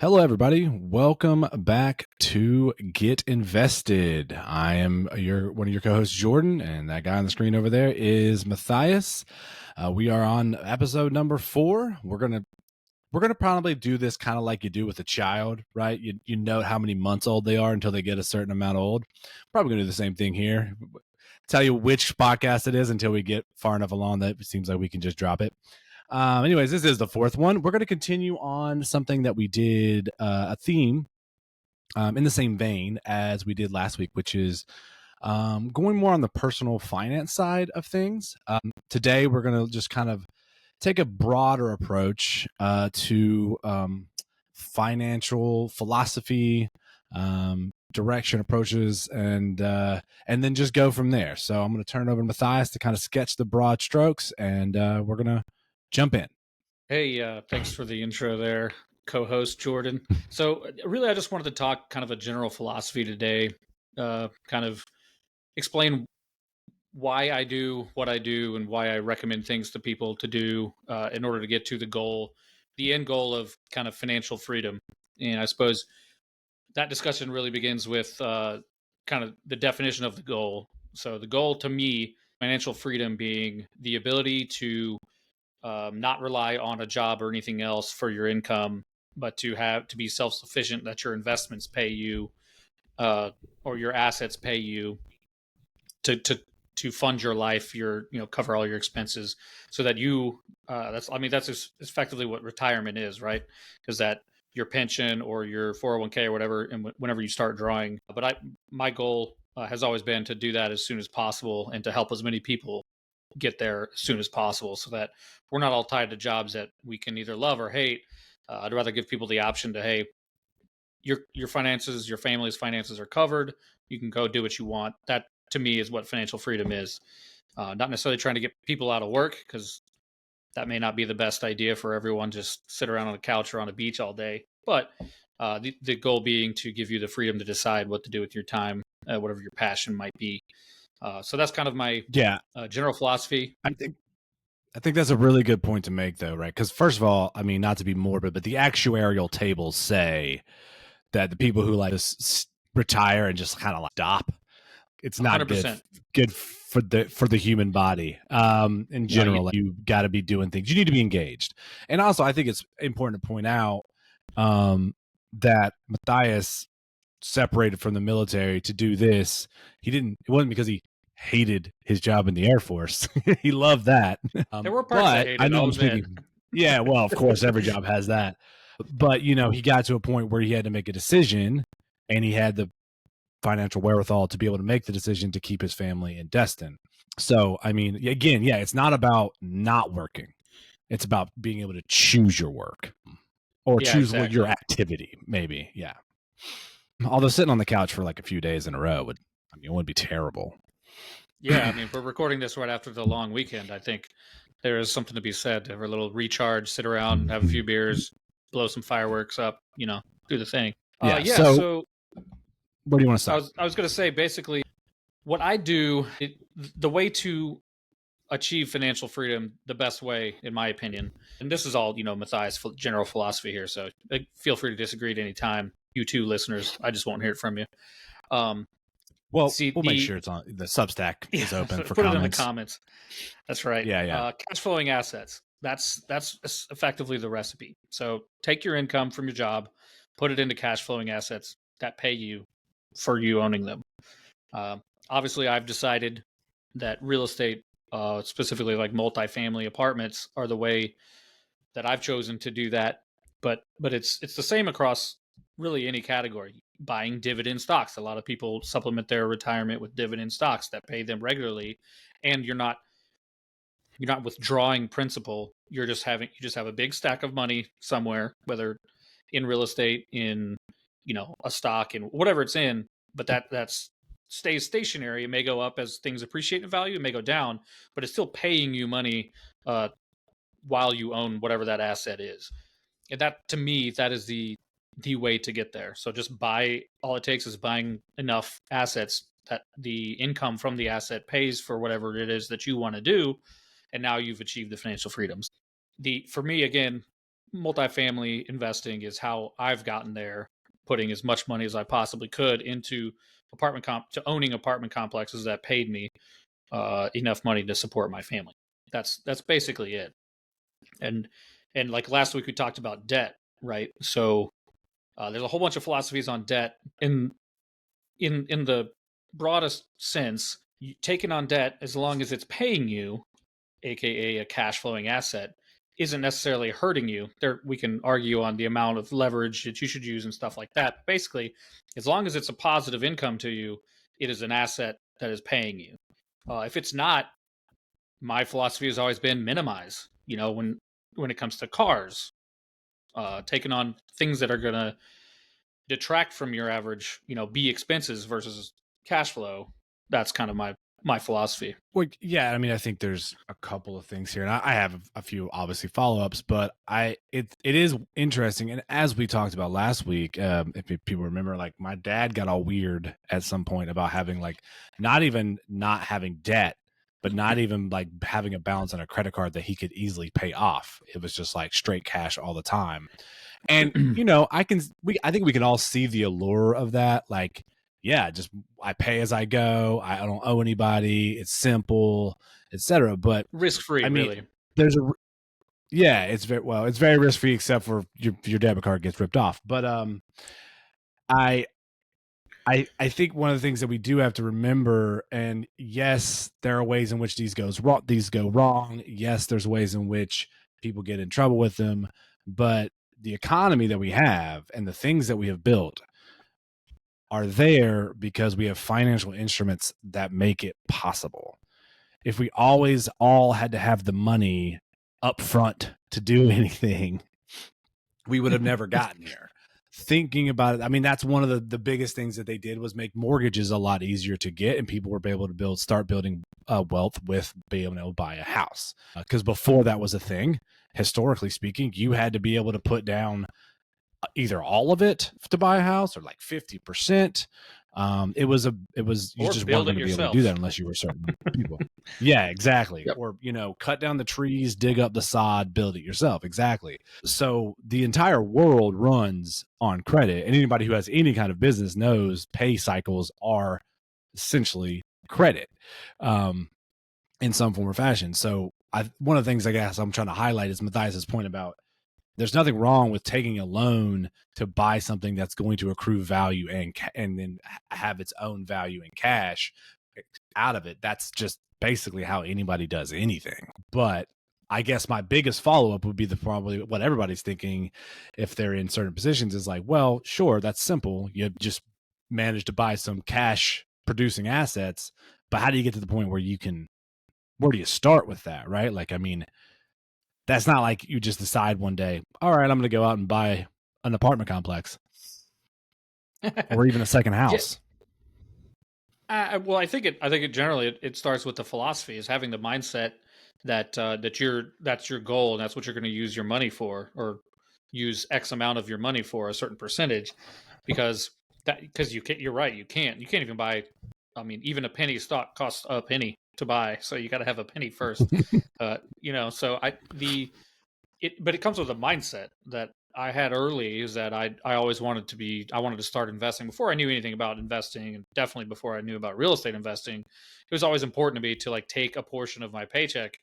Hello, everybody. Welcome back to Get Invested. I am one of your co-hosts, Jordan, and that guy on the screen over there is Matthias. We are on episode number 4. We're gonna probably do this kind of like you do with a child, right? You note how many months old they are until they get a certain amount old. Probably gonna do the same thing here. Tell you which podcast it is until we get far enough along that it seems like we can just drop it. Anyways, this is the 4th one. We're going to continue on something that we did, a theme in the same vein as we did last week, which is going more on the personal finance side of things. Today, we're going to just kind of take a broader approach to financial philosophy, direction, approaches, and then just go from there. So I'm going to turn it over to Matthias to kind of sketch the broad strokes, and we're going to jump in. Hey, thanks for the intro there, co-host Jordan. So really, I just wanted to talk kind of a general philosophy today, kind of explain why I do what I do and why I recommend things to people to do in order to get to the end goal of kind of financial freedom. And I suppose that discussion really begins with kind of the definition of the goal. So the goal to me, financial freedom being the ability to not rely on a job or anything else for your income, but to be self-sufficient, that your investments pay you or your assets pay you to fund your life, cover all your expenses, so that that's effectively what retirement is, right? Because that your pension or your 401k or whatever, and whenever you start drawing. But my goal has always been to do that as soon as possible and to help as many people get there as soon as possible, so that we're not all tied to jobs that we can either love or hate. I'd rather give people the option to, hey, your finances, your family's finances are covered. You can go do what you want. That to me is what financial freedom is. Not necessarily trying to get people out of work, because that may not be the best idea for everyone. Just sit around on a couch or on a beach all day. But the goal being to give you the freedom to decide what to do with your time, whatever your passion might be. So that's kind of my general philosophy. I think that's a really good point to make, though, right? Because first of all, I mean, not to be morbid, but the actuarial tables say that the people who like to retire and just kind of like stop, it's not 100%. good for the human body. In general, you got to be doing things. You need to be engaged. And also, I think it's important to point out that Matthias separated from the military to do this. It wasn't because he hated his job in the Air Force. He loved that. There were parts I hated. I know I'm speaking. Yeah, well, of course, every job has that. But, he got to a point where he had to make a decision, and he had the financial wherewithal to be able to make the decision to keep his family in Destin. So, I mean, again, it's not about not working. It's about being able to choose your work or choose your activity, maybe. Yeah. Although sitting on the couch for like a few days in a row it wouldn't be terrible. Yeah, I mean, if we're recording this right after the long weekend, I think there is something to be said. Have a little recharge, sit around, have a few beers, blow some fireworks up, do the thing. So what do you want to say? I was going to say, basically, what I do, the way to achieve financial freedom, the best way, in my opinion, and this is all, Matthias' general philosophy here, so feel free to disagree at any time. You too, listeners, I just won't hear it from you. We'll make sure it's on the Substack is open for put comments. It in the comments. That's right. Yeah. Cash flowing assets. That's effectively the recipe. So take your income from your job, put it into cash flowing assets that pay you for you owning them. Obviously, I've decided that real estate, specifically like multifamily apartments, are the way that I've chosen to do that. But it's the same across really any category. Buying dividend stocks. A lot of people supplement their retirement with dividend stocks that pay them regularly, and you're not withdrawing principal. You just have a big stack of money somewhere, whether in real estate, in a stock, in whatever it's in, but that's stays stationary. It may go up as things appreciate in value, it may go down, but it's still paying you money while you own whatever that asset is. And that, to me, that is the way to get there. So just all it takes is buying enough assets that the income from the asset pays for whatever it is that you want to do, and now you've achieved the financial freedoms. For me, again, multifamily investing is how I've gotten there, putting as much money as I possibly could into to owning apartment complexes that paid me enough money to support my family. That's basically it. And like last week we talked about debt, right? So there's a whole bunch of philosophies on debt. In the broadest sense, taking on debt as long as it's paying you, aka a cash flowing asset, isn't necessarily hurting you. There we can argue on the amount of leverage that you should use and stuff like that. Basically, as long as it's a positive income to you, it is an asset that is paying you. If it's not, my philosophy has always been minimize. When it comes to cars, taking on things that are going to detract from your average, be expenses versus cash flow. That's kind of my philosophy. Well, yeah, I mean, I think there's a couple of things here, and I have a few obviously follow-ups, but it is interesting. And as we talked about last week, if people remember, like my dad got all weird at some point about having like not even not having debt, but not even like having a balance on a credit card that he could easily pay off. It was just like straight cash all the time. And I think we can all see the allure of that. Like, yeah, just I pay as I go. I don't owe anybody. It's simple, etc. But Risk free, I mean, really. there's it's very risk free except for your debit card gets ripped off. But I I think one of the things that we do have to remember, and yes, there are ways in which these go wrong. Yes, there's ways in which people get in trouble with them, but the economy that we have and the things that we have built are there because we have financial instruments that make it possible. If we always all had to have the money up front to do anything, we would have never gotten here. Thinking about it, I mean, that's one of the biggest things that they did was make mortgages a lot easier to get, and people were able to start building wealth with being able to buy a house. Because before that was a thing, historically speaking, you had to be able to put down either all of it to buy a house or like 50%. It was you Or just weren't build going it to be able to do that yourself. unless you were certain people. Yeah, exactly. Yep. Or, cut down the trees, dig up the sod, build it yourself. Exactly. So the entire world runs on credit, and anybody who has any kind of business knows pay cycles are essentially credit, in some form or fashion. So one of the things I guess I'm trying to highlight is Matthias's point about there's nothing wrong with taking a loan to buy something that's going to accrue value and then have its own value in cash out of it. That's just basically how anybody does anything. But I guess my biggest follow-up would be probably what everybody's thinking if they're in certain positions is like, well, sure, that's simple. You just manage to buy some cash producing assets, but how do you get to the point where where do you start with that, right? Like, I mean, that's not like you just decide one day, all right, I'm going to go out and buy an apartment complex or even a second Yeah. house. Well, I think it generally it starts with the philosophy is having the mindset that that's your goal and that's what you're going to use your money for, or use X amount of your money for a certain percentage, because you're right, you can't even buy. I mean, even a penny stock costs a penny to buy, so you got to have a penny first. So but it comes with a mindset that I had early, is that I always I wanted to start investing before I knew anything about investing, and definitely before I knew about real estate investing. It was always important to me to like take a portion of my paycheck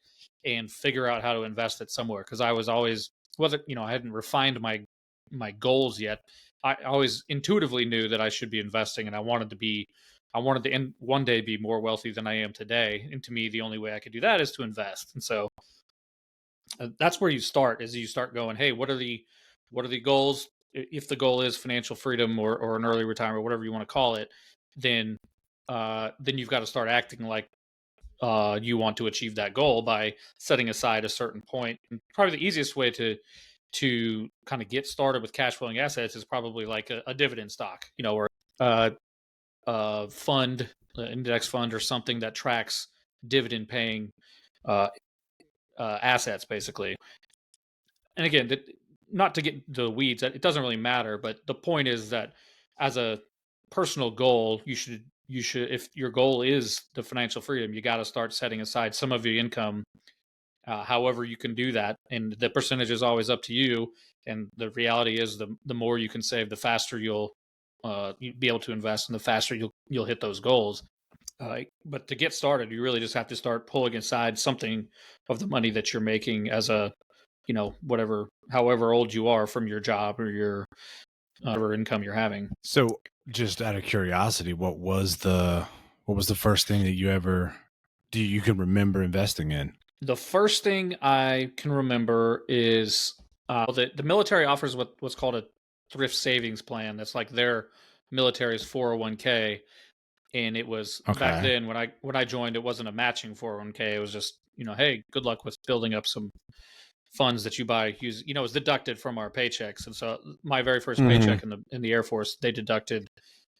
and figure out how to invest it somewhere, because I was always wasn't I hadn't refined my goals yet. I always intuitively knew that I should be investing, and I wanted to one day be more wealthy than I am today. And to me, the only way I could do that is to invest. And so that's where you start, is you start going, hey, what are the goals? If the goal is financial freedom, or an early retirement, whatever you want to call it, then you've got to start acting like you want to achieve that goal by setting aside a certain point. And probably the easiest way to kind of get started with cash flowing assets is probably like a dividend stock, or uh, fund, index fund, or something that tracks dividend paying uh, assets, basically. And again, not to get the weeds, it doesn't really matter. But the point is that as a personal goal, you should, if your goal is the financial freedom, you got to start setting aside some of your income however you can do that, and the percentage is always up to you. And the reality is, the more you can save, the faster you'll be able to invest, and the faster you'll hit those goals. But to get started, you really just have to start pulling aside something of the money that you're making as a, whatever, however old you are, from your job or your whatever income you're having. So, just out of curiosity, what was the first thing that you can remember investing in? The first thing I can remember is the military offers what's called a thrift savings plan. That's like their military's 401k. And it was back Okay. then when I joined, it wasn't a matching 401k. It was just, hey, good luck with building up some funds that you buy. Use, it was deducted from our paychecks. And so my very first Hmm. paycheck in the Air Force, they deducted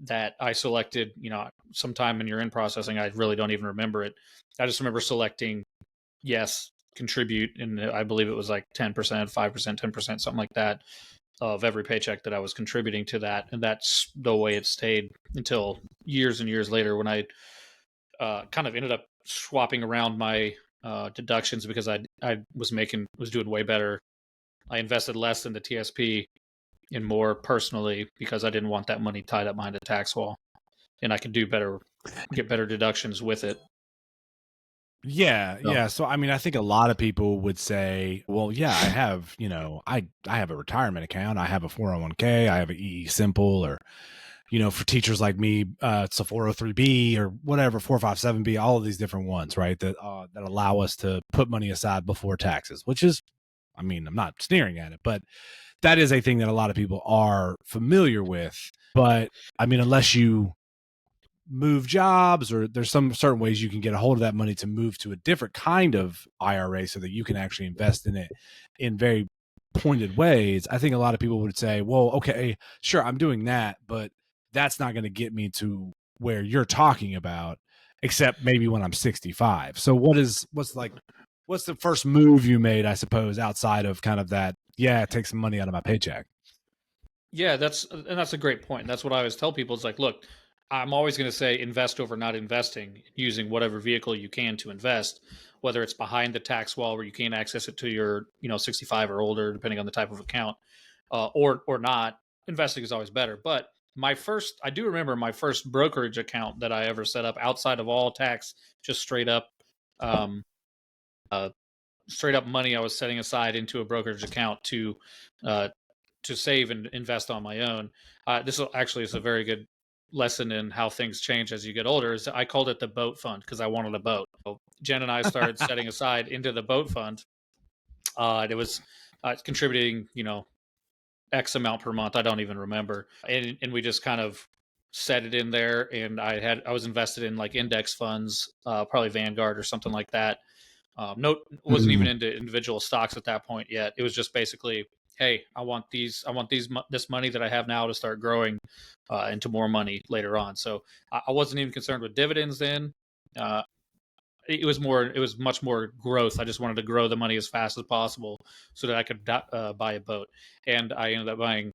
that. I selected, sometime when you're in processing, I really don't even remember it. I just remember selecting yes, contribute, and I believe it was like 10%, 5%, 10%, something like that, of every paycheck that I was contributing to that. And that's the way it stayed until years and years later, when I kind of ended up swapping around my deductions, because I was doing way better. I invested less in the TSP and more personally, because I didn't want that money tied up behind a tax wall, and I could get better deductions with it. Yeah, So yeah. So I mean, I think a lot of people would say, well, yeah, I have, I have a retirement account, I have a 401k, I have a EE simple, or for teachers like me, it's a 403b or whatever, 457b, all of these different ones, right? That allow us to put money aside before taxes, which is, I mean, I'm not sneering at it, but that is a thing that a lot of people are familiar with. But I mean, unless you move jobs, or there's some certain ways you can get a hold of that money to move to a different kind of IRA so that you can actually invest in it in very pointed ways. I think a lot of people would say, well, okay, sure, I'm doing that, but that's not going to get me to where you're talking about, except maybe when I'm 65. So what's the first move you made, I suppose, outside of kind of that, yeah, take some money out of my paycheck? yeah, that's a great point. That's what I always tell people. It's like, look, I'm always going to say invest over not investing, using whatever vehicle you can to invest, whether it's behind the tax wall where you can't access it to your, 65 or older, depending on the type of account, or not. Investing is always better. But I do remember my first brokerage account that I ever set up outside of all tax, just um, uh, straight up money I was setting aside into a brokerage account uh, to save and invest on my own. Is a very good lesson in how things change as you get older. Is I called it the boat fund because I wanted a boat. So Jen and I started setting aside into the boat fund. It was contributing, X amount per month. I don't even remember, and we just kind of set it in there. And I was invested in like index funds, probably Vanguard or something like that. No, wasn't even Mhm. into individual stocks at that point yet. It was just basically, hey, I want this money that I have now to start growing into more money later on. So I wasn't even concerned with dividends then. Uh, it was much more growth. I just wanted to grow the money as fast as possible so that I could buy a boat. And I ended up buying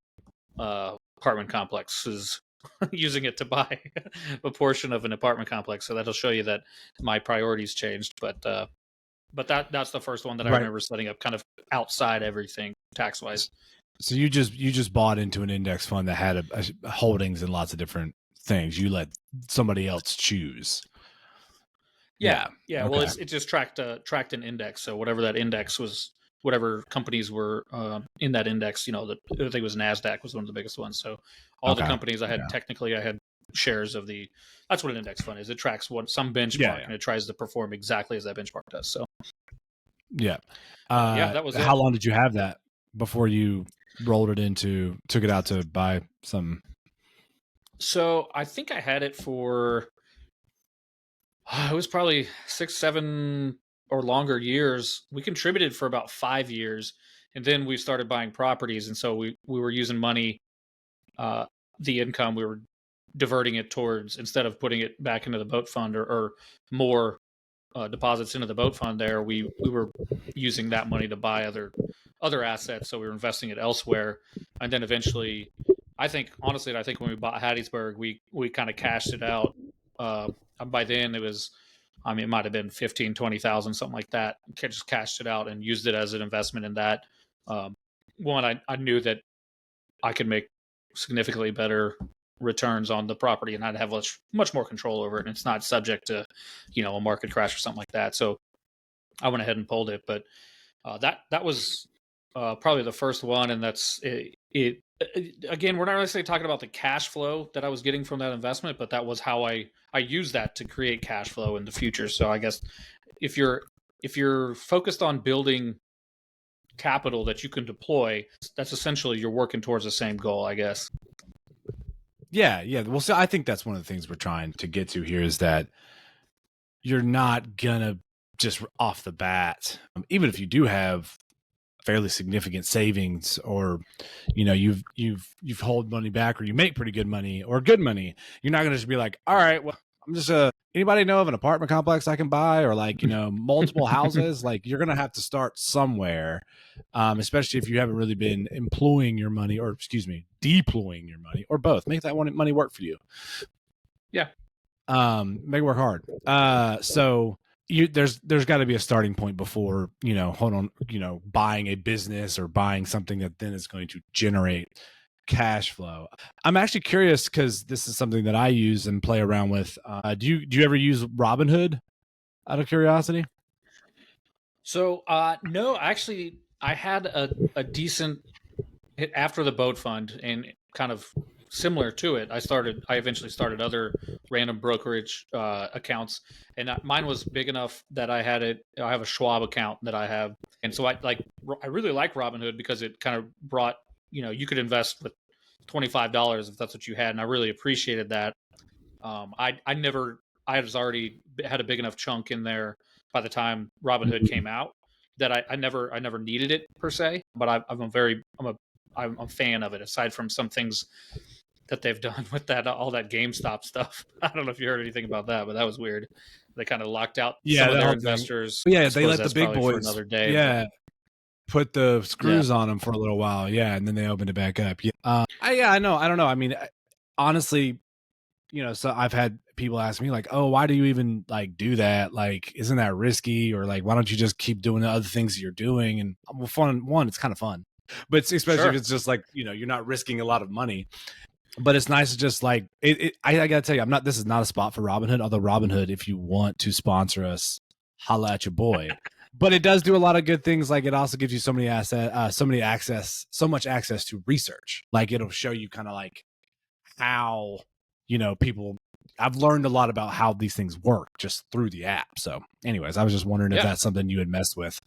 apartment complexes, using it to buy a portion of an apartment complex. So that'll show you that my priorities changed. But that's the first one that I Right. remember setting up kind of outside everything tax wise. So you just bought into an index fund that had holdings in lots of different things. You let somebody else choose. Yeah, Yeah. yeah. Well, Okay. it just tracked an index. So whatever that index was, whatever companies were in that index, I think it was Nasdaq was one of the biggest ones. So all the Okay. companies I had shares of the. That's what an index fund is. It tracks some Yeah. benchmark, Yeah. and it tries to perform exactly as that benchmark does. So Yeah. yeah, that was How it. long did you have that before you took it out to buy some? So I think I had it for it was probably 6, 7 or longer years. We contributed for about 5 years, and then we started buying properties, and so we were using money, uh, the income we were diverting it towards, instead of putting it back into the boat fund, or more deposits into the boat fund. There, we were using that money to buy other assets, so we were investing it elsewhere, and then eventually, I think when we bought Hattiesburg, we kind of cashed it out. By then, it was I mean, it might have been 15, 20,000, something like that. Just cashed it out and used it as an investment in that. Um, One, I knew that I could make significantly better returns on the property, and I'd have much more control over it. And it's not subject to, a market crash or something like that. So I went ahead and pulled it. But that was probably the first one, and that's it. Again, we're not necessarily talking about the cash flow that I was getting from that investment, but that was how I use that to create cash flow in the future. So I guess if you're focused on building capital that you can deploy, that's essentially you're working towards the same goal, I guess. Yeah. Well, so I think that's one of the things we're trying to get to here is that you're not gonna just off the bat, even if you do have fairly significant savings, or you've hold money back, or you make pretty good money or good money, you're not gonna just be like, all right, well, I'm just anybody know of an apartment complex I can buy, or like multiple houses? Like, you're gonna have to start somewhere, especially if you haven't really been employing your money, or excuse me, deploying your money, or both. Make that money work for you. Yeah. Make it work hard. So there's got to be a starting point before buying a business or buying something that then is going to generate cash flow. I'm actually curious because this is something that I use and play around with. Do you ever use Robinhood out of curiosity? So no, actually, I had a decent hit after the boat fund, and kind of similar to it. I eventually started other random brokerage accounts, and mine was big enough that I have a Schwab account that I have, and so I really like Robinhood because it kind of brought, you could invest with $25 if that's what you had, and I really appreciated that. I was already had a big enough chunk in there by the time Robinhood came out that I never needed it per se, but I'm a fan of it. Aside from some things that they've done with that all that GameStop stuff, I don't know if you heard anything about that, but that was weird. They kind of locked out some Yeah, of that their whole thing. investors. Yeah, I they suppose let the that's big probably for boys. another day. But Yeah, put the yeah, screws on them for a little while. Yeah, and then they opened it back up. Yeah, I know. I don't know. I mean, honestly, so I've had people ask me like, oh, why do you even like do that? Like, isn't that risky? Or like, why don't you just keep doing the other things that you're doing? And well, it's kind of fun, but especially if sure. it's just like, you're not risking a lot of money, but it's nice to just like I gotta tell you, this is not a spot for Robinhood, although Robinhood, if you want to sponsor us, holla at your boy. But it does do a lot of good things. Like, it also gives you so much access to research. Like, it'll show you kind of like how people. I've learned a lot about how these things work just through the app. So anyways, I was just wondering if Yeah. that's something you had messed with.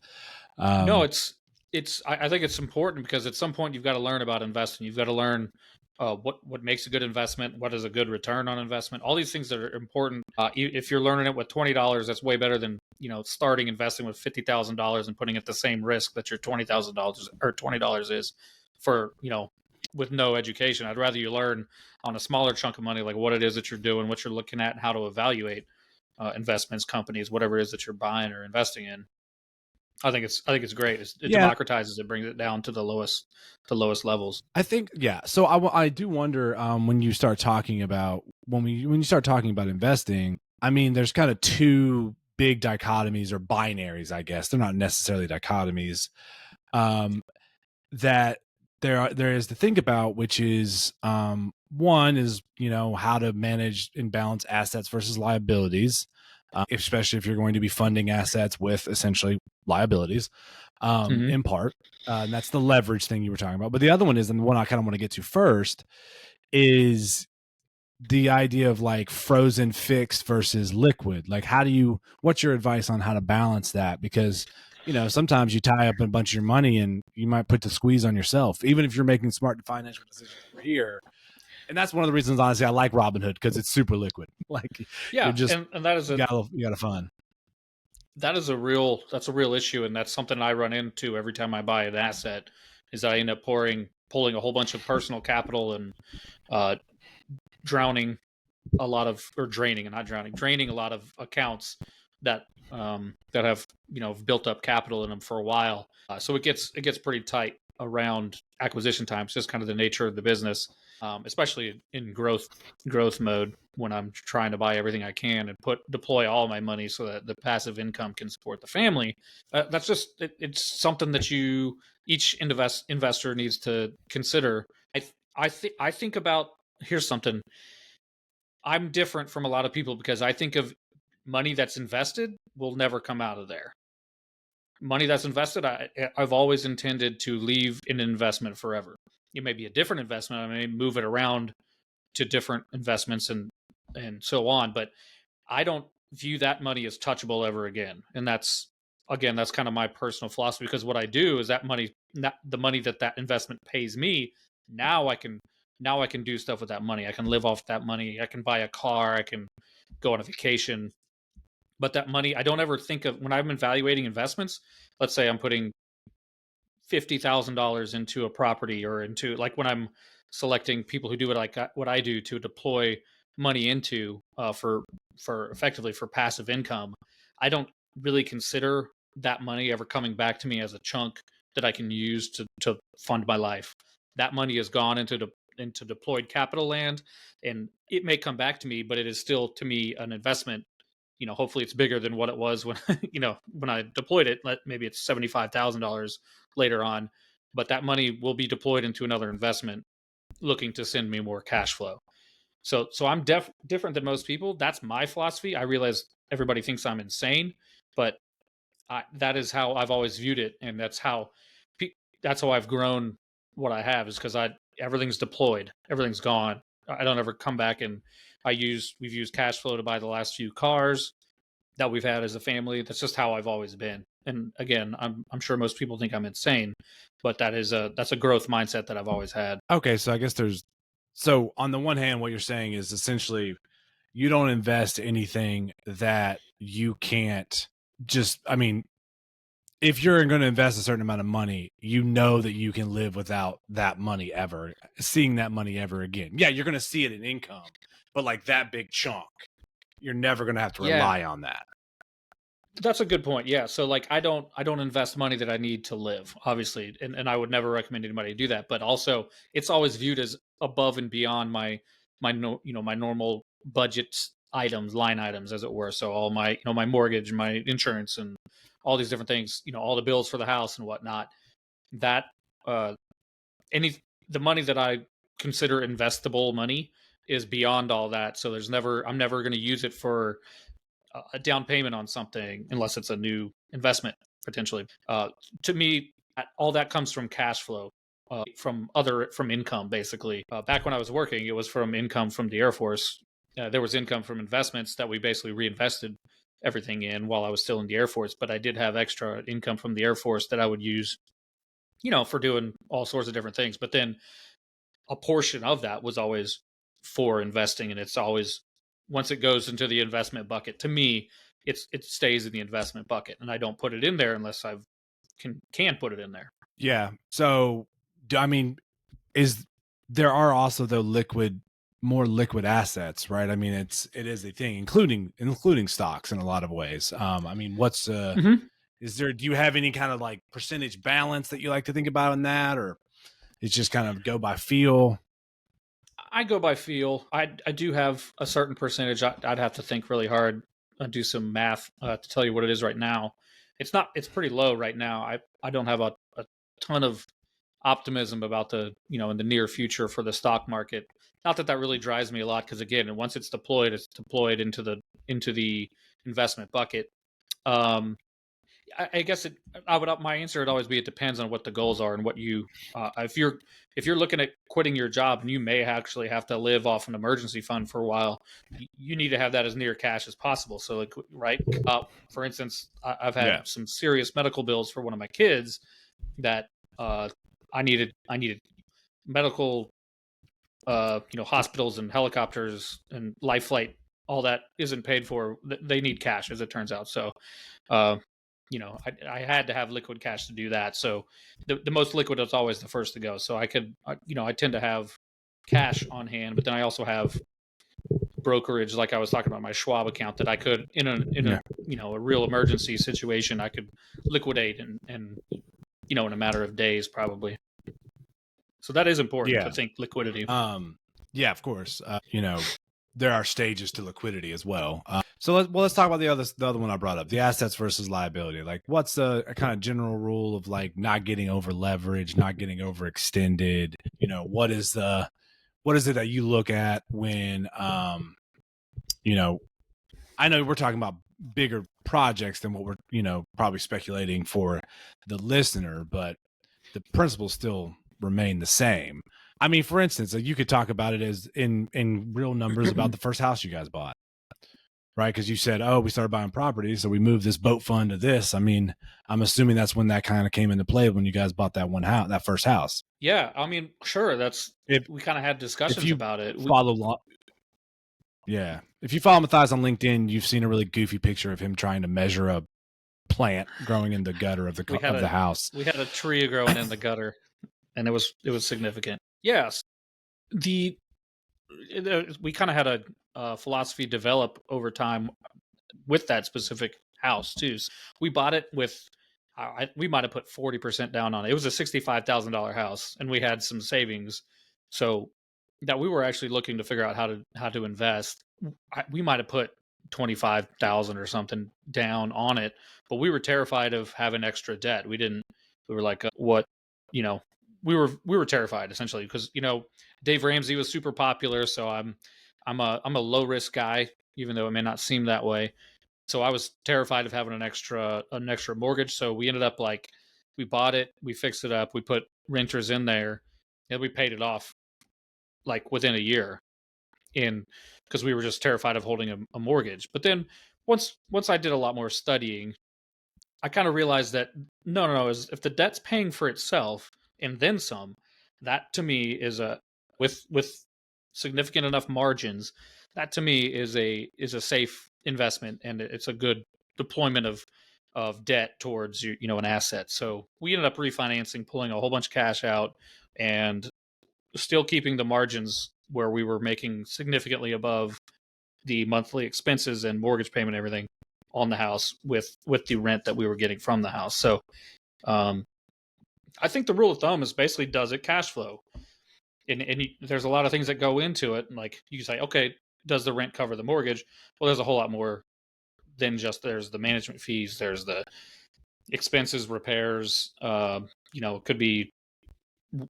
No, I think it's important because at some point you've got to learn about investing. You've got to learn what makes a good investment, what is a good return on investment. All these things that are important. If you're learning it with $20, that's way better than starting investing with $50,000 and putting it the same risk that your $20,000 or $20 is for with no education. I'd rather you learn on a smaller chunk of money, like what it is that you're doing, what you're looking at, and how to evaluate investments, companies, whatever it is that you're buying or investing in. I think it's great. It Yeah, democratizes it, brings it down to the lowest levels. I think, yeah. So I do wonder, when you start talking about investing. I mean, there's kind of two big dichotomies or binaries, I guess. They're not necessarily dichotomies. Um, that there is to think about, which is, one is how to manage and balance assets versus liabilities, especially if you're going to be funding assets with essentially liabilities, Hmm. in part. And that's the leverage thing you were talking about. But the other one is, and the one I kind of want to get to first, is the idea of like frozen fixed versus liquid. Like, what's your advice on how to balance that? Because sometimes you tie up a bunch of your money and you might put the squeeze on yourself, even if you're making smart financial decisions over here. And that's one of the reasons, honestly, I like Robinhood, because it's super liquid. Like, you're Yeah, just, and that is you got to fun. that's a real issue, and that's something I run into every time I buy an asset. Is that I end up pulling a whole bunch of personal capital and uh, drowning a lot of or draining and not drowning, draining a lot of accounts that that have built up capital in them for a while. So it gets pretty tight around acquisition time. It's just kind of the nature of the business. especially in growth mode when I'm trying to buy everything I can and deploy all my money so that the passive income can support the family. That's just it's something that each investor needs to consider. I think about here's something. I'm different from a lot of people because I think of money that's invested will never come out of there. Money that's invested, I've always intended to leave in an investment forever. It may be a different investment. I may move it around to different investments and so on, but I don't view that money as touchable ever again. And that's kind of my personal philosophy because what I do is that money, the money that investment pays me, now I can now I can do stuff with that money. I can live off that money. I can buy a car. I can go on a vacation. But that money, I don't ever think of when I'm evaluating investments. Let's say I'm putting $50,000 into a property or into like when I'm selecting people who do what I do to deploy money into for effectively for passive income. I don't really consider that money ever coming back to me as a chunk that I can use to fund my life. That money has gone into deployed capital land, and it may come back to me, but it is still to me an investment. Hopefully it's bigger than what it was when when I deployed it. Maybe it's $75,000 later on, but that money will be deployed into another investment looking to send me more cash flow. So I'm different than most people. That's my philosophy. I realize everybody thinks I'm insane, but that is how I've always viewed it, and that's how I've grown what I have is because I everything's deployed, everything's gone. I don't ever come back and we've used cash flow to buy the last few cars that we've had as a family. That's just how I've always been. And again, I'm sure most people think I'm insane, but that's a growth mindset that I've always had. Okay, so I guess so on the one hand, what you're saying is essentially you don't invest anything that you can't just, I mean, if you're going to invest a certain amount of money, you know that you can live without that money ever, seeing that money ever again. Yeah, you're going to see it in income, but like that big chunk, you're never going to have to Yeah, rely on that. that's a good point. Yeah. So like I don't invest money that I need to live, obviously. And I would never recommend anybody do that. But also it's always viewed as above and beyond my no, my normal budget items, line items, as it were. So all my my mortgage, my insurance and all these different things, all the bills for the house and whatnot. That uh any the money that I consider investable money is beyond all that. So I'm never going to use it for a down payment on something unless it's a new investment potentially. To me, all that comes from cash flow, from income basically. Back when I was working, it was from income from the Air Force. There was income from investments that we basically reinvested everything in while I was still in the Air Force. But I did have extra income from the Air Force that I would use, for doing all sorts of different things. But then a portion of that was always for investing, and it's always once it goes into the investment bucket. To me, it stays in the investment bucket, and I don't put it in there unless I can put it in there. Yeah. So, I mean, is there are also the more liquid assets, right? I mean, it is a thing, including stocks in a lot of ways. I mean, Mm-hmm. do you have any kind of like percentage balance that you like to think about in that, or it's just kind of go by feel? I go by feel. I do have a certain percentage. I'd have to think really hard and do some math to tell you what it is right now. It's not. It's pretty low right now. I don't have a ton of optimism about the in the near future for the stock market. Not that that really drives me a lot because again, once it's deployed into the investment bucket. Um, I guess my answer would always be it depends on what the goals are and what if you're looking at quitting your job and you may actually have to live off an emergency fund for a while, you need to have that as near cash as possible. So like right, for instance, I've had Yeah. some serious medical bills for one of my kids that uh, I needed medical hospitals and helicopters and life flight, all that isn't paid for. They need cash, as it turns out. So, uh, I had to have liquid cash to do that. So, the most liquid is always the first to go. So I tend to have cash on hand, but then I also have brokerage, like I was talking about, my Schwab account that I could, in a Yeah. a real emergency situation, I could liquidate and in a matter of days, probably. So that is important to Yeah. think liquidity. Yeah, of course. There are stages to liquidity as well. So let's talk about the other one I brought up, the assets versus liability. Like, what's a kind of general rule of like not getting over leveraged, not getting overextended? What is it that you look at when you know I know we're talking about bigger projects than what we're probably speculating for the listener, but the principles still remain the same. I mean, for instance, you could talk about it as in real numbers about the first house you guys bought, right? Because you said, "Oh, we started buying property, so we moved this boat fund to this." I mean, I'm assuming that's when that kind of came into play when you guys bought that one house, that first house. Yeah, I mean, sure, If we kind of had if discussions you about it. follow, yeah, if you follow Matthias on LinkedIn, you've seen a really goofy picture of him trying to measure a plant growing in the gutter of the house. We had a tree growing in the gutter, and it was significant. Yes, the we kind of had a philosophy develop over time with that specific house too. So we bought it with we might have put 40% down on it. It was a $65,000 house, and we had some savings, so that we were actually looking to figure out how to invest. We might have put 25,000 or something down on it, but we were terrified of having extra debt. We didn't. We were like, what, you know, we were terrified essentially because Dave Ramsey was super popular, so I'm a low risk guy, even though it may not seem that way. So I was terrified of having an extra mortgage. So we ended up like we bought it, we fixed it up, we put renters in there, and we paid it off like within a year. In because we were just terrified of holding a mortgage. But then once I did a lot more studying, I kind of realized that no, if the debt's paying for itself and then some, that to me is a with significant enough margins, that to me is a safe investment, and it's a good deployment of debt towards an asset. So we ended up refinancing, pulling a whole bunch of cash out, and still keeping the margins where we were making significantly above the monthly expenses and mortgage payment and everything on the house with the rent that we were getting from the house. So um, I think the rule of thumb is basically, does it cash flow? And there's a lot of things that go into it. Like you say, okay, does the rent cover the mortgage? Well, there's a whole lot more than just there's the management fees, there's the expenses, repairs. It could be,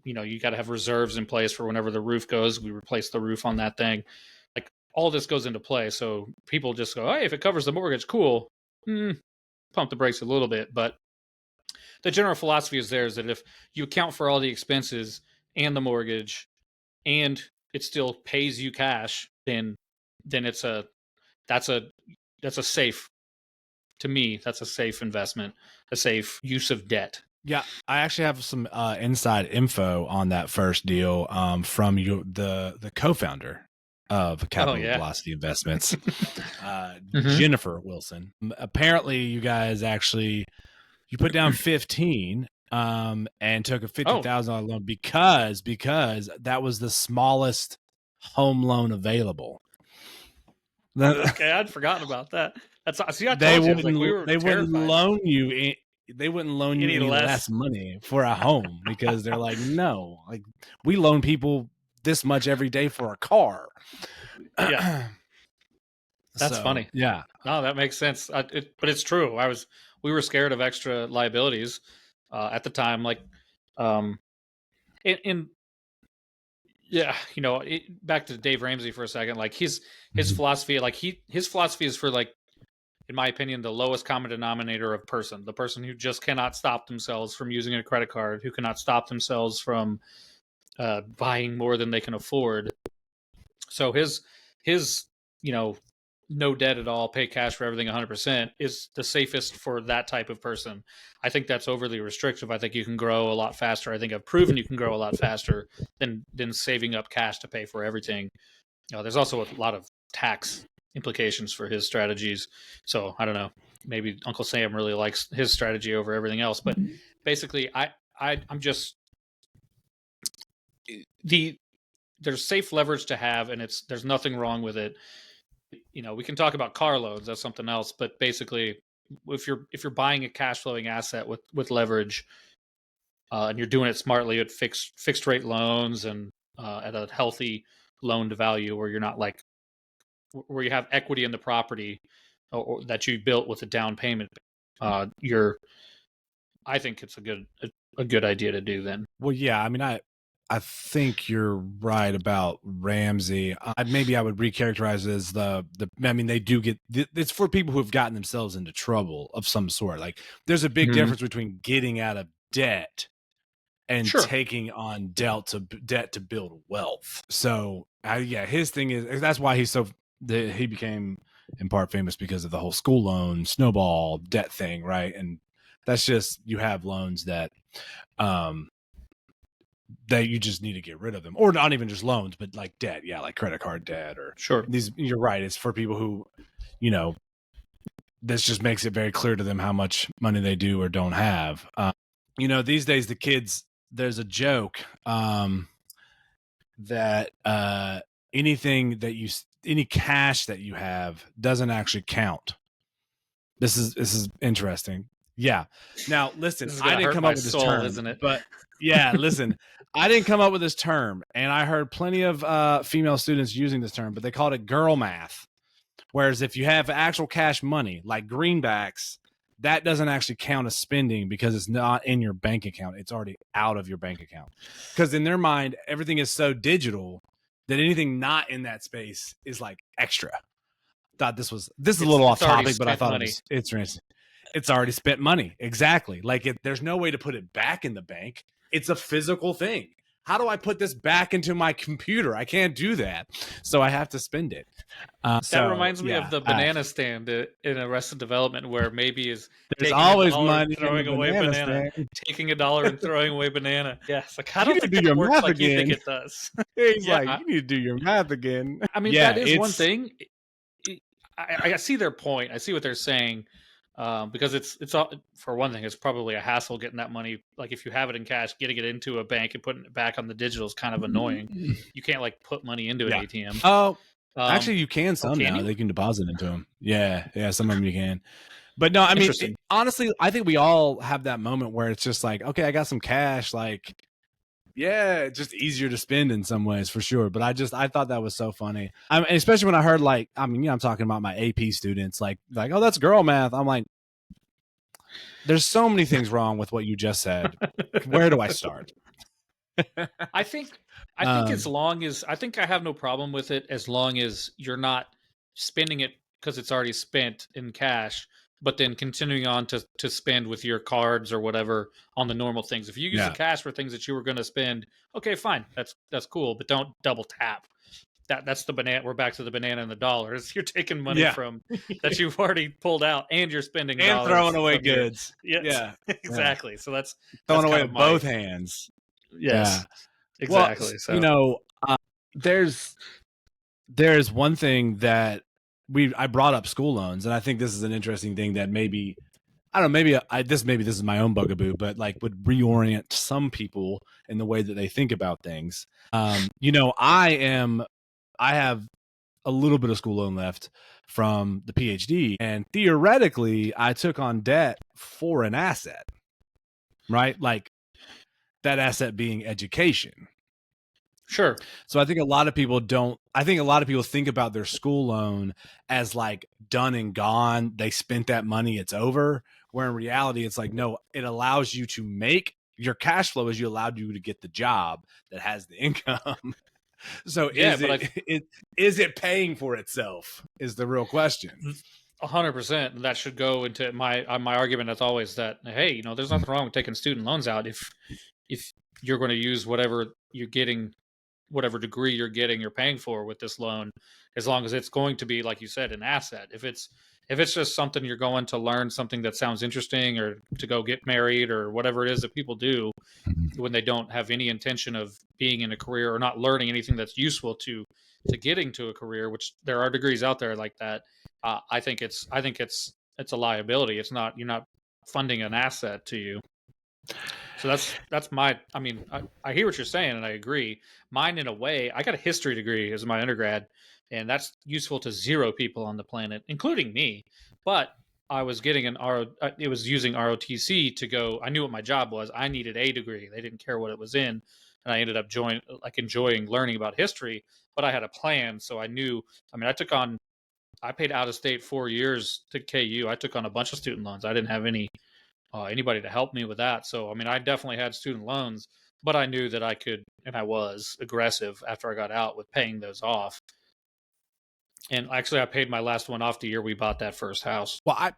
you got to have reserves in place for whenever the roof goes. We replace the roof on that thing. Like all this goes into play. So people just go, hey, if it covers the mortgage, cool. Pump the brakes a little bit. But the general philosophy is that if you account for all the expenses and the mortgage, and it still pays you cash, then that's a that's a safe, to me, that's a safe investment, a safe use of debt. Yeah, I actually have some inside info on that first deal from the co-founder of Oh Capital yeah. Velocity Investments, Mm-hmm. Jennifer Wilson. Apparently, you guys actually you put down 15 and took a Oh, $50,000 loan because that was the smallest home loan available. okay, I'd forgotten about that. That's, see, I they told you, I was like, we wouldn't were they wouldn't terrified. loan you they wouldn't loan you Any any less? less money for a home because they're like, no, like we loan people this much every day for a car. Yeah, that's So funny. yeah. No, that makes sense. But it's true. We were scared of extra liabilities at the time. Like, um, and yeah, back to Dave Ramsey for a second. Like his philosophy, like his philosophy is for, like, in my opinion, the lowest common denominator of person, the person who just cannot stop themselves from using a credit card, who cannot stop themselves from buying more than they can afford. So his no debt at all, pay cash for everything 100% is the safest for that type of person. I think that's overly restrictive. I think you can grow a lot faster. I think I've proven you can grow a lot faster than saving up cash to pay for everything. There's also a lot of tax implications for his strategies. So I don't know. Maybe Uncle Sam really likes his strategy over everything else. But basically, I'm just there's safe leverage to have, and there's nothing wrong with it. We can talk about car loans, that's something else, but basically, if you're buying a cash flowing asset with leverage, and you're doing it smartly at fixed rate loans and at a healthy loan to value where you're not like where you have equity in the property or that you built with a down payment. You're I think it's a good idea to do then. Well, yeah, I mean, I think you're right about Ramsey. Maybe I would recharacterize it as I mean, they do get it's for people who have gotten themselves into trouble of some sort. Like, there's a big difference between getting out of debt and Sure. taking on debt to build wealth. So, yeah, his thing is that's why he became in part famous because of the whole school loan snowball debt thing, right? And that's just you have loans that that you just need to get rid of them, or not even just loans, but like debt, yeah, like credit card debt or Sure. these. You're right. It's for people who, you know, this just makes it very clear to them how much money they do or don't have. You know, these days the kids. There's a joke that any cash that you have doesn't actually count. This is interesting. Yeah. Now, listen, I didn't come up with this term, isn't it? but yeah, listen, I didn't come up with this term, and I heard plenty of female students using this term, but they called it girl math. Whereas if you have actual cash money, like greenbacks, that doesn't actually count as spending because it's not in your bank account. It's already out of your bank account. Because in their mind, everything is so digital that anything not in that space is like extra. Thought this is a little off topic, but I thought it's interesting. It's already spent money. Exactly. Like there's no way to put it back in the bank. It's a physical thing. How do I put this back into my computer? I can't do that. So I have to spend it. That reminds me of the banana stand in Arrested Development, where maybe is there's always money throwing away banana, taking $1 and throwing away banana. Yes, like I don't think do your works math like again. You think it does. He's like, you need to do your math again. I mean, that is one thing. I see their point. I see what they're saying. Because it's all, for one thing, it's probably a hassle getting that money. Like if you have it in cash, getting it into a bank and putting it back on the digital is kind of annoying. You can't like put money into an ATM. Oh, actually, you can some now. They can deposit into them. Yeah, some of them you can. But no, I mean, honestly, I think we all have that moment where it's just like, okay, I got some cash. Like, yeah, it's just easier to spend in some ways for sure. But I thought that was so funny. Especially when I heard I'm talking about my AP students, like, oh, that's girl math. I'm like, there's so many things wrong with what you just said. Where do I start? I think as long as I have no problem with it as long as you're not spending it because it's already spent in cash, but then continuing on to spend with your cards or whatever on the normal things. If you use the cash for things that you were going to spend, okay, fine, that's cool, but don't double tap. That's the banana. We're back to the banana and the dollars. You're taking money from that you've already pulled out, and you're spending and throwing away goods. Yeah, exactly. So that's throwing away with both hands. Yes, exactly. Well, so there's one thing that I brought up school loans, and I think this is an interesting thing that maybe I don't know, maybe this is my own bugaboo, but like would reorient some people in the way that they think about things. I have a little bit of school loan left from the PhD, and theoretically, I took on debt for an asset, right? Like that asset being education. Sure. So I think a lot of people think about their school loan as like done and gone. They spent that money, it's over. Where in reality, it's like, no, it allows you to make your cash flow as you allowed you to get the job that has the income. So is it paying for itself is the real question. 100%. And that should go into my argument as always that, hey, there's nothing wrong with taking student loans out if you're going to use whatever you're getting, whatever degree you're paying for with this loan, as long as it's going to be, like you said, an asset. If it's just something you're going to learn something that sounds interesting or to go get married or whatever it is that people do when they don't have any intention of being in a career or not learning anything that's useful to getting to a career, which there are degrees out there like that. I think it's a liability. It's not, you're not funding an asset to you. So that's my, I hear what you're saying and I agree. Mine, in a way, I got a history degree as my undergrad, and that's useful to 0 people on the planet, including me. But I was getting it was using ROTC to go. I knew what my job was. I needed a degree. They didn't care what it was in, and I ended up enjoying learning about history. But I had a plan, so I knew. I mean, I paid out of state 4 years to KU. I took on a bunch of student loans. I didn't have anybody to help me with that. So I mean, I definitely had student loans, but I knew that I could, and I was aggressive after I got out with paying those off. And actually, I paid my last one off the year we bought that first house. Well,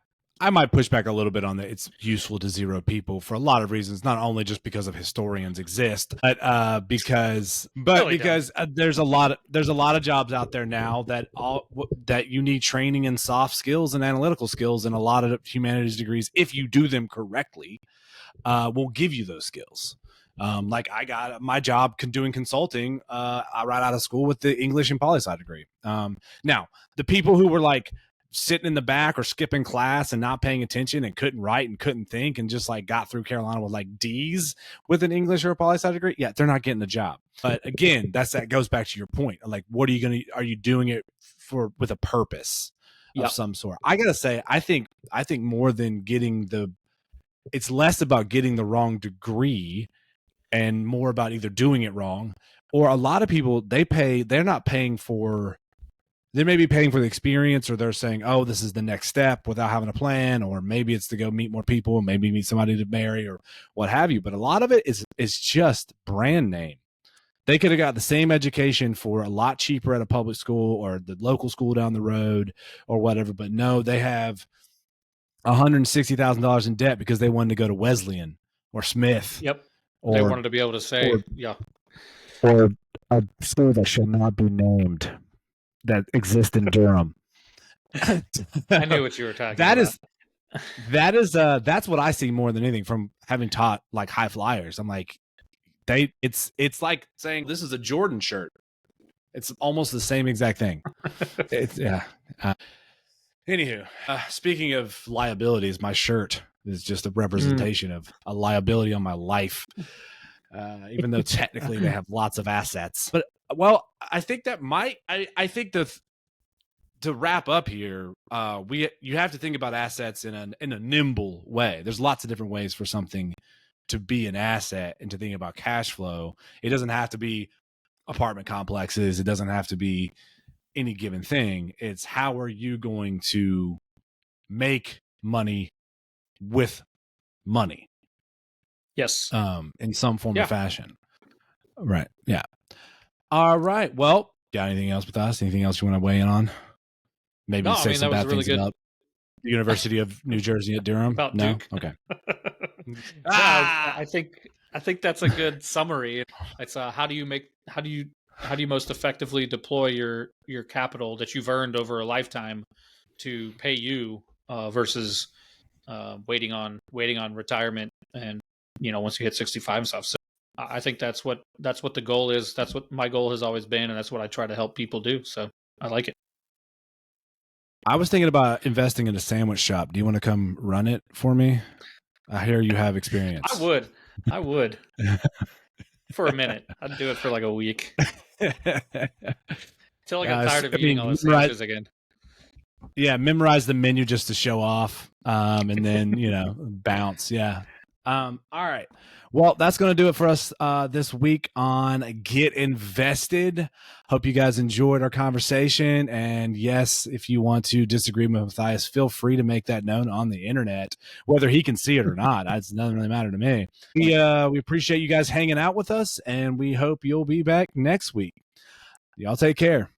I might push back a little bit on that. It's useful to zero people for a lot of reasons, not only just because of historians exist, but because there's a lot of jobs out there now that you need training in soft skills and analytical skills, and a lot of humanities degrees, if you do them correctly, will give you those skills. Like I got my job doing consulting right out of school with the English and poli-sci degree. Now, the people who were like sitting in the back or skipping class and not paying attention and couldn't write and couldn't think and just like got through Carolina with like D's with an English or a poli-sci degree, yeah, they're not getting the job. But again, that goes back to your point. Like, are you doing it with a purpose of some sort? I gotta say, I think more than it's less about getting the wrong degree and more about either doing it wrong, or a lot of people, they may be paying for the experience, or they're saying, oh, this is the next step without having a plan, or maybe it's to go meet more people, maybe meet somebody to marry or what have you. But a lot of it is just brand name. They could have got the same education for a lot cheaper at a public school or the local school down the road or whatever. But no, they have $160,000 in debt because they wanted to go to Wesleyan or Smith. Yep. They wanted to be able to say, or a school that shall not be named that exists in Durham. I knew what you were talking about. That's what I see more than anything from having taught like high flyers. I'm like, it's like saying this is a Jordan shirt. It's almost the same exact thing. Anywho, speaking of liabilities, my shirt is just a representation of a liability on my life, even though technically they have lots of assets. But I think that I think to wrap up here, you have to think about assets in a nimble way. There's lots of different ways for something to be an asset and to think about cash flow. It doesn't have to be apartment complexes. It doesn't have to be any given thing. It's how are you going to make money with money? Yes. In some form or fashion. Right. Yeah. All right. Well, got anything else with us? Anything else you want to weigh in on? Maybe say some bad things about the University of New Jersey at Durham? About no? Duke. Okay. I think that's a good summary. It's how do you most effectively deploy your capital that you've earned over a lifetime to pay you versus waiting on retirement and once you hit 65 and stuff. So I think that's what the goal is. That's what my goal has always been, and that's what I try to help people do. So I like it. I was thinking about investing in a sandwich shop. Do you want to come run it for me? I hear you have experience. I would. For a minute. I'd do it for like a week. Until I got tired of eating all the sandwiches again. Yeah, memorize the menu just to show off, and then, bounce. Yeah. All right. Well, that's going to do it for us this week on Get Invested. Hope you guys enjoyed our conversation. And yes, if you want to disagree with Matthias, feel free to make that known on the internet, whether he can see it or not. It doesn't really matter to me. We appreciate you guys hanging out with us, and we hope you'll be back next week. Y'all take care.